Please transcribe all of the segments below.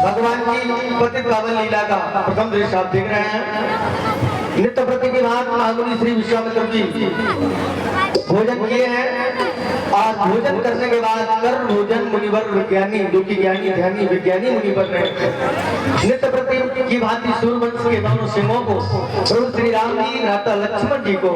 भगवान की पतित पावन लीला का प्रथम दृश्य आप देख रहे हैं। नित्य प्रति के बाद महामुनि श्री विश्वामित्र जी भोजन किए हैं और भोजन करने के बाद कर भोजन मुनिवर विज्ञानी जो कि ज्ञानी ध्यानी विज्ञानी मुनि बन रहे। नित्य प्रति की भांति सूर्यवंश के दोनों सिंहों को प्रभु श्री राम जी भ्राता लक्ष्मण जी को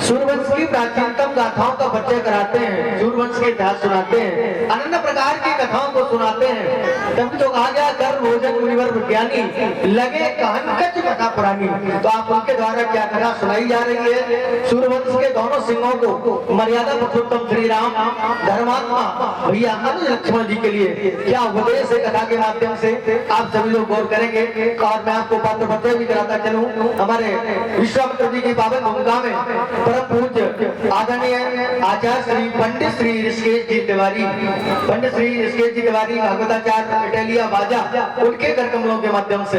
सूर्यवंश की प्राचीनतम गाथाओं का परिचय कराते हैं, सूर्यवंश के इतिहास सुनाते हैं, अनन्य प्रकार की कथाओं को सुनाते हैं। तब तो कहा गया कर भोजन मुनिवर विज्ञानी लगे कहन कथा पुरानी। तो आप उनके द्वारा क्या कथा सुनाई जा रही है। सूर्यवंश के दोनों सिंहों को मर्यादा पुरुषोत्तम श्री राम धर्मात्मा भैया लक्ष्मण जी के लिए क्या उपदेश है कथा के माध्यम से आप सभी लोग गौर करेंगे। और मैं आपको पात्र परिचय भी कराता चलूं। हमारे विश्वामित्र जी की पावन भूमिका में परम पूज्य आदरणीय आचार्य श्री पंडित श्री ऋषिकेश जी तिवारी, पंडित श्री ऋषिकेश जी तिवारी भागवताचार्य इटालिया बाजा उनके कर कमलों के माध्यम से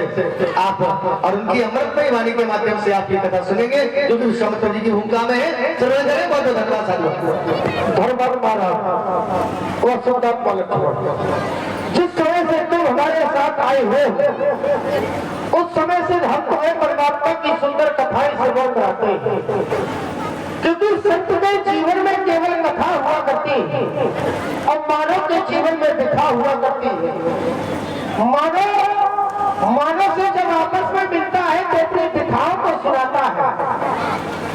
आप और उनकी अमृतमयी वाणी के माध्यम से आप ये कथा सुनेंगे जो कि विश्वामित्र जी की भूमिका में है। सर्वे करें बहुत धन्यवाद साधु धर्म महाराज और सुंदर जिस समय से तुम हमारे साथ आए हो उस समय से हम तुम्हें परमात्मा की सुंदर कथाएं श्रवण कराते हैं, क्योंकि संत के जीवन में केवल कथा हुआ करती है और मानव के जीवन में दिखा हुआ करती है। मानव से जब आपस में मिलता है तो अपनी दिखाओं को सुनाता है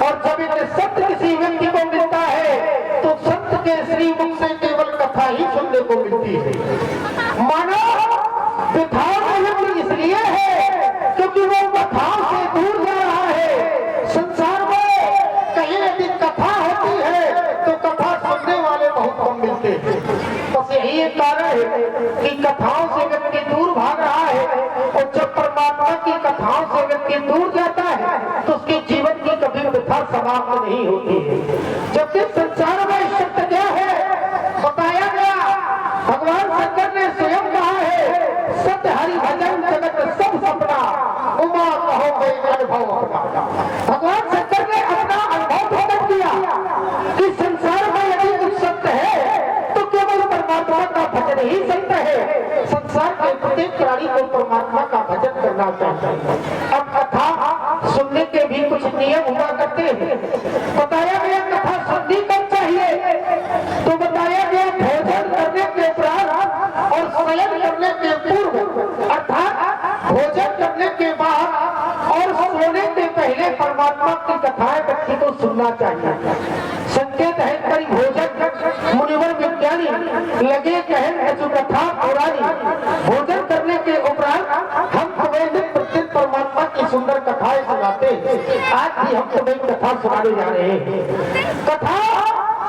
और जब इन्हें सत्य किसी व्यक्ति को मिलता है तो सत्य के श्री मुख से केवल कथा ही सुनने को मिलती है। मानव दिखाओं में इसलिए है क्योंकि वो कथाओं से दूर जा रहा है। संसार में कहीं यदि कथा होती है तो कथा सुनने वाले बहुत कम मिलते हैं। बस यही एक कारण है कि कथाओं से व्यक्ति दूर भाग रहा है और जब परमात्मा की कथाओं से व्यक्ति दूर जाता है तो उसके जीवन की कभी व्यथा समाप्त नहीं होती है। जबकि संसार में सत्य क्या है बताया गया, भगवान शंकर ने स्वयं कहा है सत्य हरि भजन जगत सब सपना उमा कहो कोई अनुभव अपना। भगवान शंकर ने अपना अनुभव प्रकट किया कि संसार में यदि कुछ सत्य है तो केवल परमात्मा का भजन ही सत्य है। संसार के प्रत्येक प्राणी को परमात्मा का भजन करना चाहिए। अब कथा सुनने के भी कुछ नियम हुआ करते हैं। बताया गया कथा सुननी कब चाहिए तो बताया गया भोजन करने के उपरांत और शयन करने के पूर्व, अर्थात भोजन करने के बाद और सोने के पहले परमात्मा की कथाएं व्यक्ति को सुनना चाहिए। संकेत है करी भोजन मुनिवर विज्ञानी लगे कहन जो कथा पुरानी। भोजन करने के उपरांत हम तुम्हें नित्य परमात्मा की सुंदर कथाएं सुनाते हैं। आज भी हम तुम्हें कथा सुनाने जा रहे हैं। कथा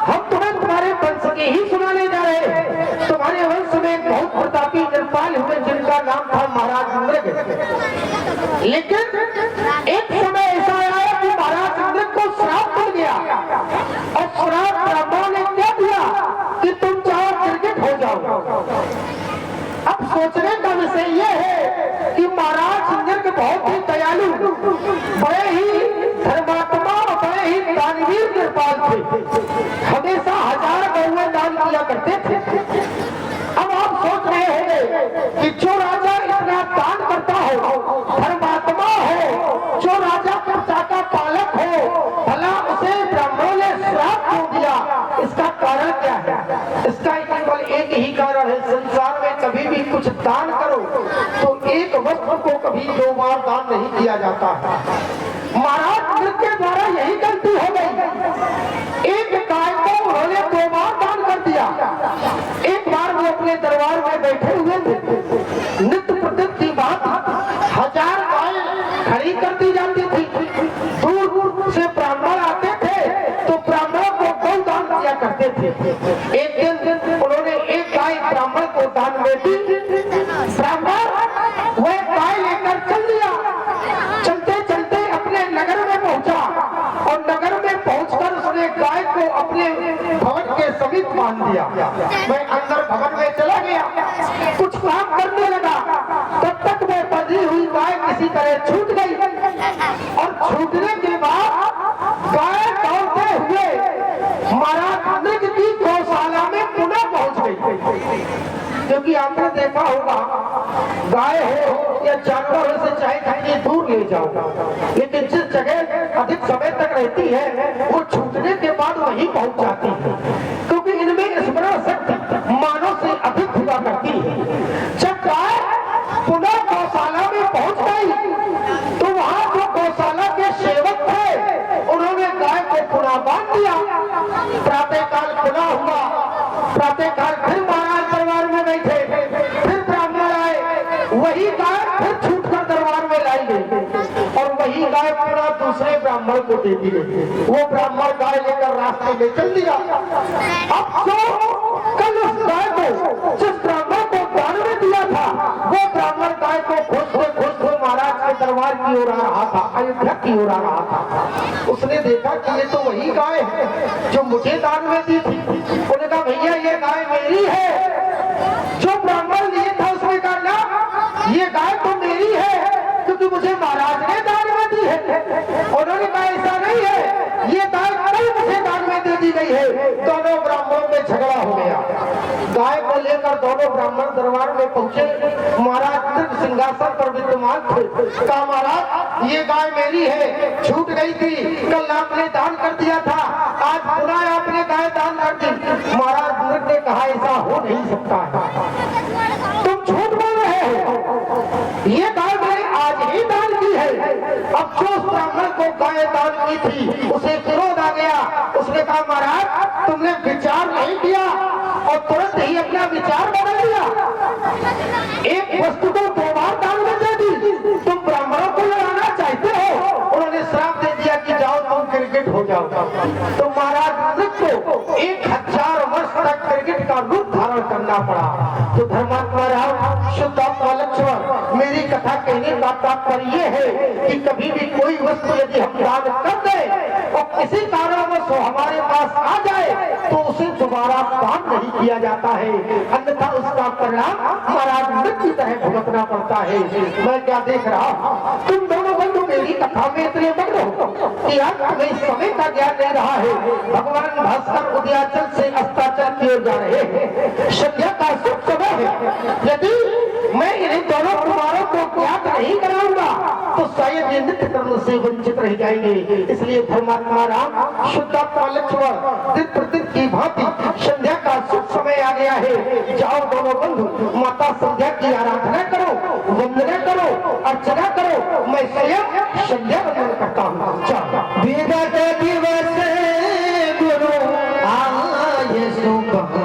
हम तुम्हें तुम्हारे वंश की ही सुनाने जा रहे हैं। तुम्हारे वंश में एक बहुत प्रतापी जलपाल हुए जिनका नाम था महाराज इंद्र। लेकिन एक समय ऐसा आया कि महाराज इंद्र को श्राप मिल गया और श्राप ब्राह्मणों ने क्या दिया कि तुम चाहो गिरगिट हो जाओ। अब सोचने का विषय यह है कि महाराज इंद्र के बहुत ही दयालु, बड़े ही धर्मात्मा और बड़े ही दानवीर कृपाल थे। हमेशा 1000 गौएं दान किया करते थे। अब आप सोच रहे होंगे कि जो राजा इतना दान करता हो, धर्मात्मा हो, जो राजा प्रजा का पालक हो, भला उसे ब्राह्मणों ने श्राप क्यों दिया? इसका कारण क्या है? इसका केवल एक ही कारण है। संसार में कभी भी कुछ दान करो तो एक वस्तु को कभी 2 बार दान नहीं किया जाता है। महाराज इंद्र के द्वारा यही गलती हो गई। एक गाय को उन्होंने 2 बार दान कर दिया। एक बार वो अपने दरबार में बैठे हुए थे, नित्य प्रति बात 1000 गाय खड़ी कर दी जाती थी। दूर दूर से ब्राह्मण आते थे तो ब्राह्मणों को गौ दान किया करते थे। एक दिन उन्होंने एक गाय ब्राह्मण को दान में दी। ब्राह्मण वह गाय लेकर चल दिया। चलते चलते अपने नगर में पहुंचा और नगर में पहुंचकर उसने गाय को अपने भवन के समीप बांध दिया। मैं अंदर भवन में चला गया, कुछ काम करने लगा। तब तक मैं बंधी हुई गाय किसी तरह छूट गई और छूटने के बाद गाय दौड़ते हुए महाराज इंद्र की गौशाला में पुनः पहुंच गई। क्योंकि आपने देखा होगा गाय हो या जानवर हो से चाहे कितनी दूर ले जाओ, लेकिन जिस जगह अधिक समय तक रहती है वो छूटने के बाद वहीं पहुंच जाती है, क्योंकि इनमें स्मरण शक्ति मानव से अधिक हुआ करती है। जब गाय पुनः गौशाला में पहुंच गई तो वहां जो गौशाला के सेवक थे उन्होंने गाय को पुनः बांध दिया। प्रातः काल खुला हुआ, प्रातः काल फिर महाराज दरबार में बैठे, फिर ब्राह्मण आए, वही गाय फिर छूटकर दरबार में लाई गई और वही गाय पूरा दूसरे ब्राह्मण को दे दी गई। वो ब्राह्मण गाय लेकर रास्ते में चल दिया। अब जो कल उस गाय को जिस ब्राह्मण को दान में दिया था वो ब्राह्मण गाय को खोजते खोजते महाराज के दरबार की ओर आ रहा था, अयोध्या की ओर आ रहा था। उसने देखा कि ये तो वही गाय है जो मुझे दान में दी थी। उन्होंने कहा भैया ये गाय मेरी है। जो ब्राह्मण लिए था उसने कहा ना ये गाय तो मेरी है क्योंकि मुझे महाराज ने दान में दी है। उन्होंने कहा ऐसा नहीं है, ये गाय कल मुझे दान में दे दी गई है। दोनों ब्राह्मणों में झगड़ा हो गया। गाय को लेकर दोनों ब्राह्मण दरबार में पहुंचे। महाराज सिंहासन पर विद्यमान थे। कहा महाराज ये गाय मेरी है, छूट गई थी, कल आपने दान कर दिया था, आज पुनः आपने गाय दान कर दी। महाराज ने कहा ऐसा हो नहीं सकता है, तुम झूठ बोल रहे हो, ये गाय मैंने आज ही दान की है। अब जो उस ब्राह्मण को गाय दान की थी उसे क्रोध आ गया। उसने कहा महाराज तुमने विचार नहीं किया और तुरंत ही अपना विचार बदल दिया। एक वस्तु को दो बार दान में दे दी, तुम ब्राह्मणों को लड़ाना चाहते हो। उन्होंने श्राप दे दिया कि जाओ तुम गिरगिट हो जाओ। तो महाराज को 1000 वर्ष तक गिरगिट का रूप धारण करना पड़ा। तो धर्मात्मा राम शुद्धात्मा लक्ष्मण मेरी कथा कहने का तात्पर्य ये है कि कभी भी कोई वस्तु यदि हम दान कर दे और किसी कारणवश हमारे पास आ जाए तो उसे दोबारा दान नहीं किया जाता है, अन्यथा उसका परिणाम महाराज मृत्यु तरह भुगतना पड़ता है। मैं क्या देख रहा हूँ, तुम दोनों बंधु मेरी कथा में इतने मग्न हो कि आज तुम्हें समय का ज्ञान नहीं रहा है। भगवान भास्कर उदयाचल से अस्ताचल की ओर जा रहे हैं, संध्या का शुभ समय है। यदि मैं इन्हें दोनों कुमारों को ज्ञात नहीं कराऊंगा तो शायद ये नित्य कर्म से वंचित रह जाएंगे। इसलिए धर्मात्मा राम शुद्धात्मा लक्ष्मण दिन प्रतिदिन की भांति संध्या का शुभ समय आ गया है। जाओ दोनों बंधु माता संध्या की आराधना करो, वंदना करो, अर्चना करो। मैं स्वयं संध्या वंदन करता हूँ। जाओ। विगत दिवस गुरु आय सुबह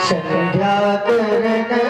संध्या करना